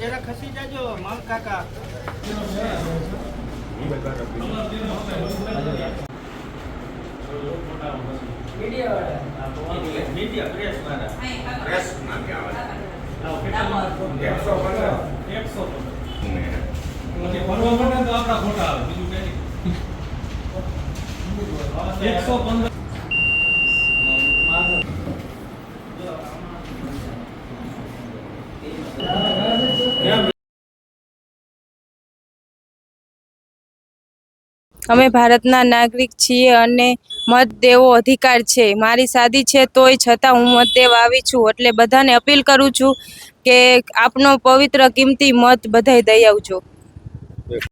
જરા ખસી જાજો માલ કાકા. મીડિયા પ્રેસ વાળા પ્રેસ માં આવે 115 અમે ભારતના નાગરિક છીએ અને મત દેવો અધિકાર છે। મારી શાદી છે તોય છતાં હું મત દેવા આવી છું, એટલે બધાને અપીલ કરું છું કે આપનો પવિત્ર કિંમતી મત બધાય દઈ આવજો।